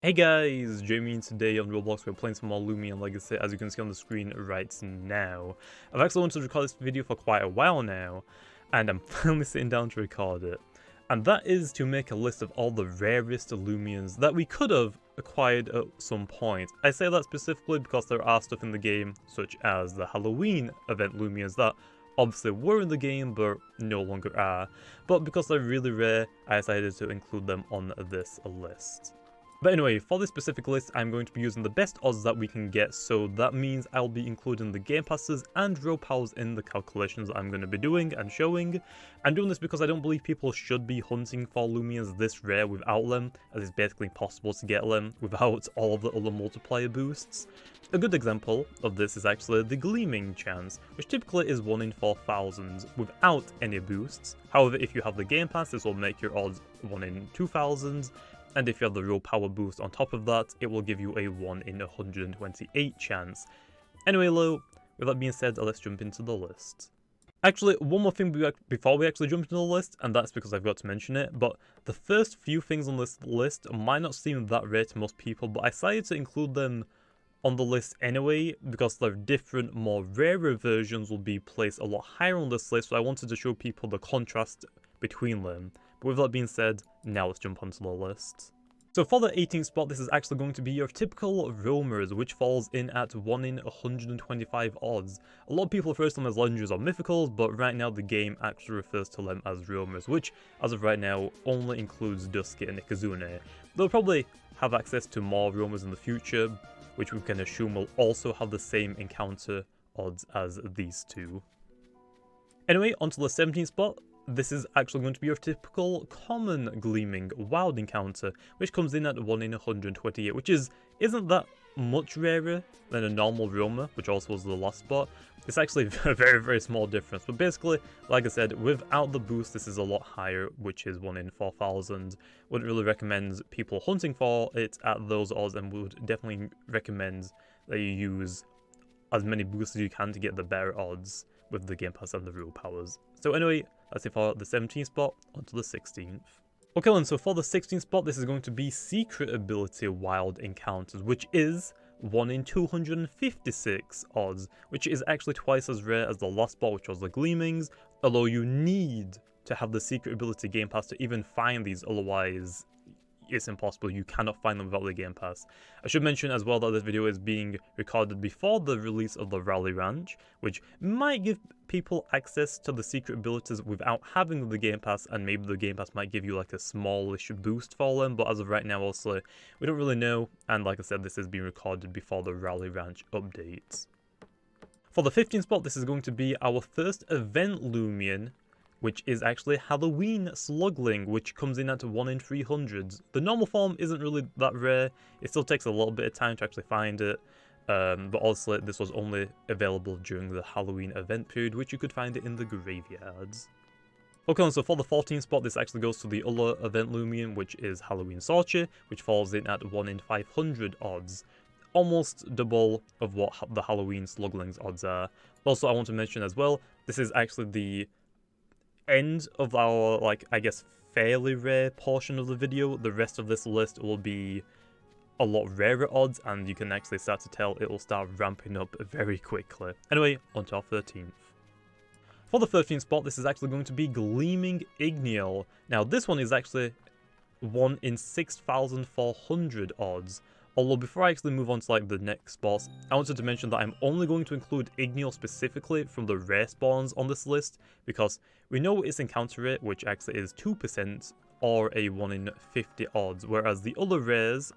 Hey guys, Jamiy, and today on Roblox we're playing some more Lumian Legacy, as you can see on the screen right now. I've actually wanted to record this video for quite a while now, and I'm finally sitting down to record it. And that is to make a list of all the rarest Lumians that we could have acquired at some point. I say that specifically because there are stuff in the game, such as the Halloween event Lumians that obviously were in the game but no longer are. But because they're really rare, I decided to include them on this list. But anyway, for this specific list, I'm going to be using the best odds that we can get, so that means I'll be including the game passes and row powers in the calculations that I'm going to be doing and showing. I'm doing this because I don't believe people should be hunting for Lumians this rare without them, as it's basically impossible to get them without all of the other multiplier boosts. A good example of this is actually the Gleaming chance, which typically is 1 in 4,000 without any boosts. However, if you have the game pass, this will make your odds 1 in 2,000. And if you have the raw power boost on top of that, it will give you a 1 in 128 chance. Anyway, with that being said, let's jump into the list. Actually, one more thing before we actually jump into the list, and that's because I forgot to mention it, but the first few things on this list might not seem that rare to most people, but I decided to include them on the list anyway, because their different, more rarer versions will be placed a lot higher on this list, so I wanted to show people the contrast between them. But with that being said, now let's jump onto the list. So for the 18th spot, this is actually going to be your typical roamers, which falls in at 1 in 125 odds. A lot of people refer to them as legendaries or mythicals, but right now the game actually refers to them as roamers, which as of right now only includes Dusky and Ikazune. They'll probably have access to more roamers in the future, which we can assume will also have the same encounter odds as these two. Anyway, onto the 17th spot. This is actually going to be your typical common Gleaming wild encounter, which comes in at 1 in 128, which isn't that much rarer than a normal roamer, which also was the last spot. It's actually a very, very small difference, but basically, like I said, without the boost, this is a lot higher, which is 1 in 4,000. Wouldn't really recommend people hunting for it at those odds, and would definitely recommend that you use as many boosts as you can to get the better odds with the game pass and the rule powers. So anyway, that's it for the 17th spot, onto the 16th. Okay then, so for the 16th spot, this is going to be Secret Ability Wild Encounters, which is 1 in 256 odds, which is actually twice as rare as the last spot, which was the Gleamings, although you need to have the Secret Ability Game Pass to even find these, otherwise it's impossible. You cannot find them without the Game Pass. I should mention as well that this video is being recorded before the release of the Rally Ranch, which might give people access to the secret abilities without having the Game Pass, and maybe the Game Pass might give you like a smallish boost for them, but as of right now also, we don't really know, and like I said, this is being recorded before the Rally Ranch updates. For the 15th spot, this is going to be our first event Lumian, which is actually Halloween Slugling, which comes in at 1 in 300. The normal form isn't really that rare, it still takes a little bit of time to actually find it, but also this was only available during the Halloween event period, which you could find it in the graveyards. Okay, so for the 14th spot, this actually goes to the other event Lumian, which is Halloween Sorche, which falls in at 1 in 500 odds. Almost double of what the Halloween Slugling's odds are. Also, I want to mention as well, this is actually the end of our, like, I guess, fairly rare portion of the video. The rest of this list will be a lot rarer odds, and you can actually start to tell it will start ramping up very quickly. Anyway, on to our 13th. For the 13th spot, this is actually going to be Gleaming Igneol. Now, this one is actually 1 in 6,400 odds. Although before I actually move on to like the next spots, I wanted to mention that I'm only going to include Igneol specifically from the rare spawns on this list, because we know its encounter rate, which actually is 2%, or a 1 in 50 odds, whereas the other rares,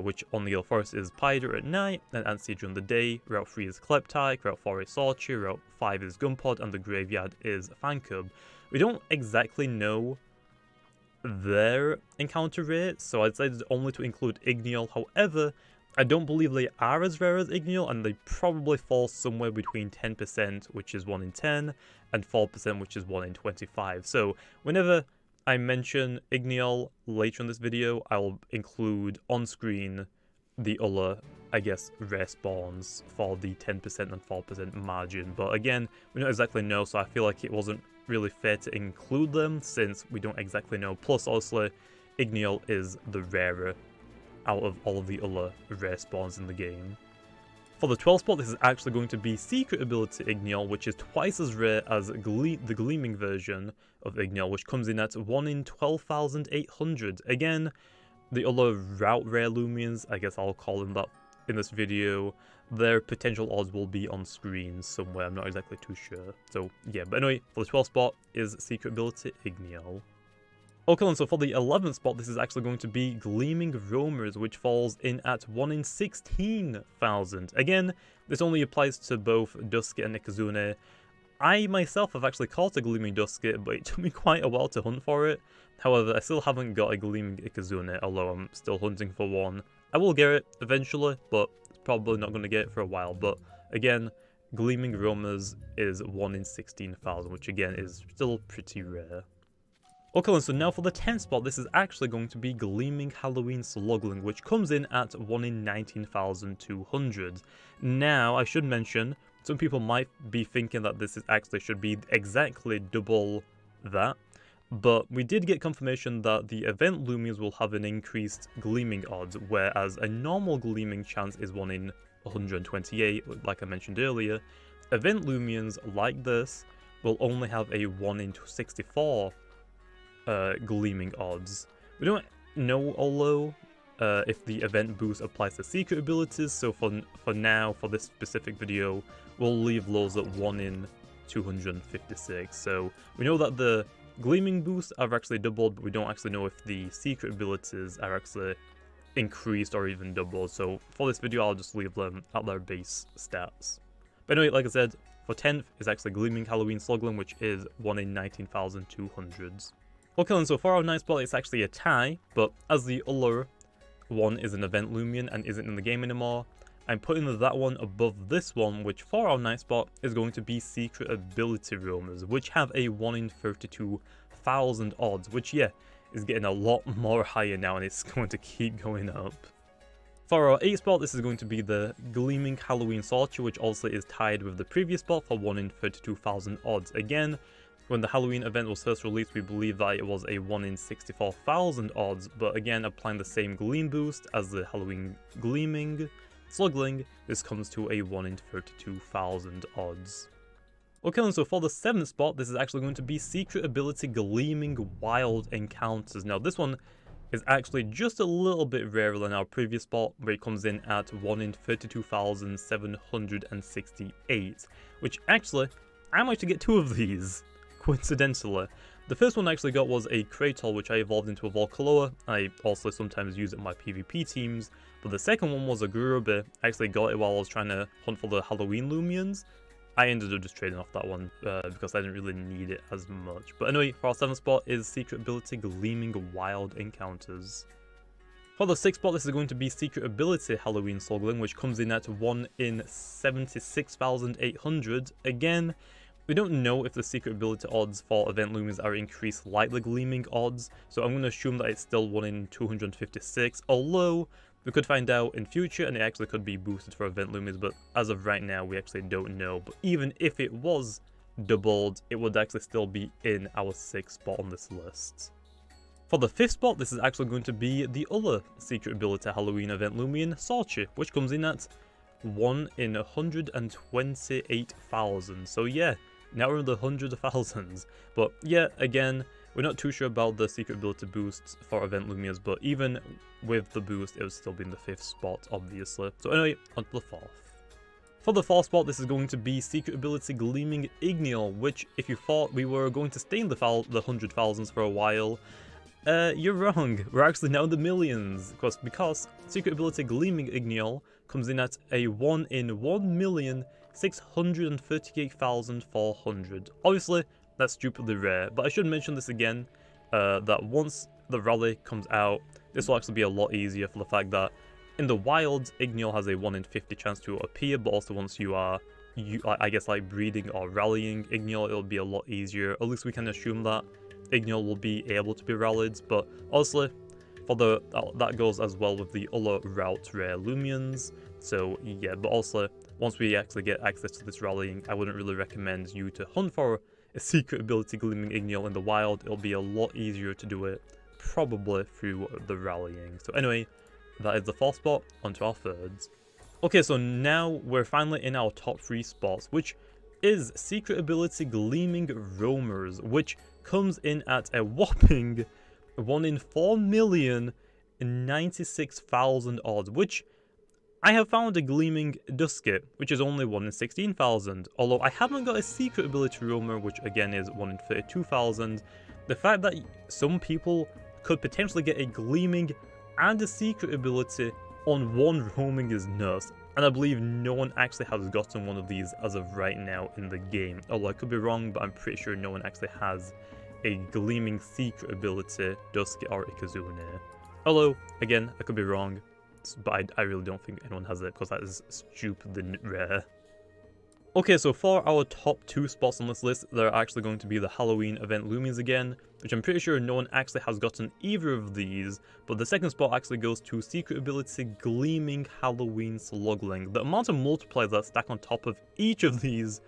which on the Forest is Pyder at night, and Antsy during the day, Route 3 is Kleptyke, Route 4 is Sorche, Route 5 is Gunpod, and the Graveyard is Fancub. We don't exactly know their encounter rate, so I decided only to include Igneol. However, I don't believe they are as rare as Igneol, and they probably fall somewhere between 10%, which is 1 in 10, and 4%, which is 1 in 25. So whenever I mention Igneol later in this video, I'll include on screen the other, I guess, rare spawns for the 10% and 4% margin. But again, we don't exactly know, so I feel like it wasn't really fair to include them since we don't exactly know. Plus, also, Igneol is the rarer out of all of the other rare spawns in the game. For the 12th spot, this is actually going to be Secret Ability Igneol, which is twice as rare as the Gleaming version of Igneol, which comes in at 1 in 12,800. Again, the other route rare Lumians, I guess I'll call them that in this video, their potential odds will be on screen somewhere, I'm not exactly too sure. So yeah, but anyway, for the 12th spot is Secret Ability Igneol. Okay, and so for the 11th spot, this is actually going to be Gleaming Roamers, which falls in at 1 in 16,000. Again, this only applies to both Dusky and Ikazune. I myself have actually caught a Gleaming Dusky, but it took me quite a while to hunt for it. However, I still haven't got a Gleaming Ikazune, although I'm still hunting for one. I will get it eventually, but it's probably not going to get it for a while. But again, Gleaming Roamers is 1 in 16,000, which again is still pretty rare. Okay, and so now for the 10th spot, this is actually going to be Gleaming Halloween Slugling, which comes in at 1 in 19,200. Now, I should mention, some people might be thinking that this is actually should be exactly double that, but we did get confirmation that the event Lumians will have an increased Gleaming odds, whereas a normal Gleaming chance is 1 in 128, like I mentioned earlier. Event Lumians, like this, will only have a 1 in 64 Gleaming odds. We don't know, although, if the event boost applies to secret abilities, so for now, for this specific video, we'll leave those at 1 in 256. So we know that the Gleaming boosts are actually doubled, but we don't actually know if the secret abilities are actually increased or even doubled. So for this video, I'll just leave them at their base stats. But anyway, like I said, for 10th is actually Gleaming Halloween Slugling, which is 1 in 19,200. Okay, and so for our 9th spot, it's actually a tie, but as the other one is an event Lumian and isn't in the game anymore, I'm putting that one above this one, which for our 9th spot is going to be Secret Ability Roamers, which have a 1 in 32,000 odds, which yeah, is getting a lot more higher now and it's going to keep going up. For our 8th spot, this is going to be the Gleaming Halloween Sorcerer, which also is tied with the previous spot for 1 in 32,000 odds. Again, when the Halloween event was first released, we believe that it was a 1 in 64,000 odds, but again, applying the same Gleam boost as the Halloween Gleaming Slugling, this comes to a 1 in 32,000 odds. Okay, and so for the 7th spot, this is actually going to be Secret Ability Gleaming Wild Encounters. Now, this one is actually just a little bit rarer than our previous spot, where it comes in at 1 in 32,768, which actually, I managed to get 2 of these. Coincidentally. The first one I actually got was a Kratal, which I evolved into a Volcaloa. I also sometimes use it in my PvP teams. But the second one was a Gurubi. I actually got it while I was trying to hunt for the Halloween Lumians. I ended up just trading off that one because I didn't really need it as much. But anyway, for our 7th spot is Secret Ability Gleaming Wild Encounters. For the 6th spot, this is going to be Secret Ability Halloween Slugling, which comes in at 1 in 76,800. Again, we don't know if the secret ability odds for event Lumians are increased like the Gleaming odds, so I'm going to assume that it's still 1 in 256, although we could find out in future and it actually could be boosted for event Lumians, but as of right now we actually don't know. But even if it was doubled, it would actually still be in our 6th spot on this list. For the 5th spot, this is actually going to be the other secret ability Halloween event Lumian, Sorchi, which comes in at 1 in 128,000, so yeah, now we're in the hundreds of thousands. But yeah, again, we're not too sure about the secret ability boosts for event Lumias, but even with the boost, it would still be in the 5th spot, obviously. So anyway, on to the 4th. For the 4th spot, this is going to be Secret Ability Gleaming Igneol, which, if you thought we were going to stay in the 100,000s for a while, you're wrong. We're actually now in the millions, because Secret Ability Gleaming Igneol comes in at a 1 in 1,638,400. Obviously, that's stupidly rare, but I should mention this again, that once the rally comes out, this will actually be a lot easier for the fact that in the wild, Igneol has a 1 in 50 chance to appear, but also once you are, I guess, like breeding or rallying Igneol, it'll be a lot easier. At least we can assume that Igneol will be able to be rallied, but honestly, for that goes as well with the other route rare Lumians. So yeah, but also once we actually get access to this rallying, I wouldn't really recommend you to hunt for a secret ability Gleaming Igneol in the wild. It'll be a lot easier to do it probably through the rallying. So anyway, that is the 4th spot, onto our 3rd. Okay, so now we're finally in our top 3 spots, which is secret ability Gleaming Roamers, which comes in at a whopping 1 in 4,096,000 odds, which I have found a Gleaming Dusket, which is only 1 in 16,000, although I haven't got a secret ability roamer, which again is 1 in 32,000. The fact that some people could potentially get a Gleaming and a secret ability on one roaming is nuts, and I believe no one actually has gotten one of these as of right now in the game, although I could be wrong, but I'm pretty sure no one actually has a Gleaming secret ability Dusket or Ikazune. Although, again, I could be wrong, but I really don't think anyone has it, because that is stupidly rare. Okay, so for our top 2 spots on this list, they're actually going to be the Halloween event Lumians again, which I'm pretty sure no one actually has gotten either of these, but the 2nd spot actually goes to secret ability Gleaming Halloween Slugling. The amount of multipliers that stack on top of each of these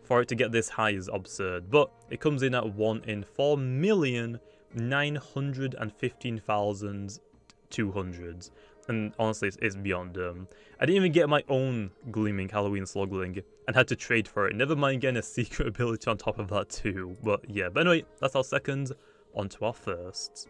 for it to get this high is absurd, but it comes in at 1 in 4,915,200. And honestly, it's beyond dumb. I didn't even get my own Gleaming Halloween Slugling and had to trade for it. Never mind getting a secret ability on top of that too. But yeah, but anyway, that's our 2nd, onto our 1st.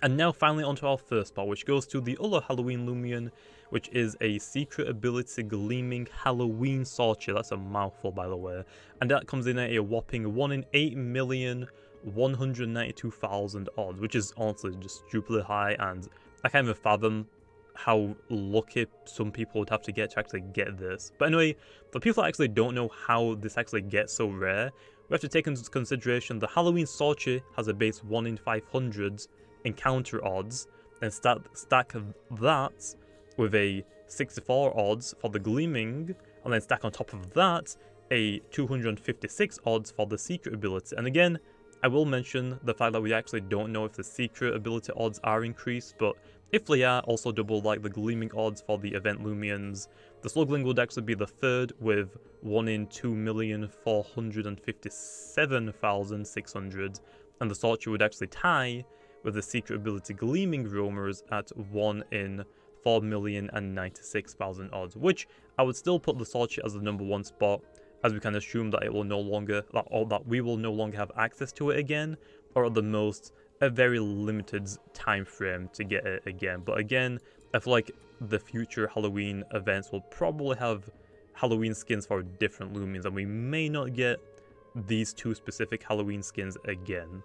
And now finally onto our 1st spot, which goes to the other Halloween Lumian, which is a secret ability Gleaming Halloween Sorcerer. That's a mouthful, by the way. And that comes in at a whopping 1 in 8,192,000 odds, which is honestly just stupidly high, and I can't even fathom how lucky some people would have to get get this. But anyway, for people that actually don't know how this actually gets so rare, we have to take into consideration the Halloween Sorcerer has a base 1 in 500 encounter odds, and stack that with a 64 odds for the Gleaming, and then stack on top of that a 256 odds for the secret ability. And again, I will mention the fact that we actually don't know if the secret ability odds are increased, but if they are, also double like the Gleaming odds for the event Lumians. The Slugling would actually be the 3rd with 1 in 2,457,600, and the Sorcerer would actually tie with the secret ability Gleaming Roamers at 1 in 4,096,000 odds, which I would still put the Sorcerer as the number 1 spot, as we can assume that it will no longer, that we will no longer have access to it again, or at the most a very limited time frame to get it again. But again, I feel like the future Halloween events will probably have Halloween skins for different Lumians, and we may not get these 2 specific Halloween skins again.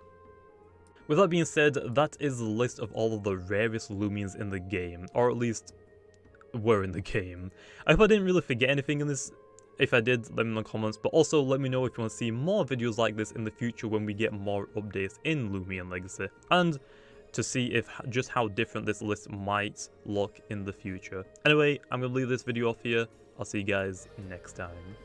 With that being said, that is the list of all of the rarest Lumians in the game, or at least were in the game. I hope I didn't really forget anything in this. If I did, let me know in the comments, but also let me know if you want to see more videos like this in the future when we get more updates in Lumian Legacy, and to see if just how different this list might look in the future. Anyway, I'm going to leave this video off here. I'll see you guys next time.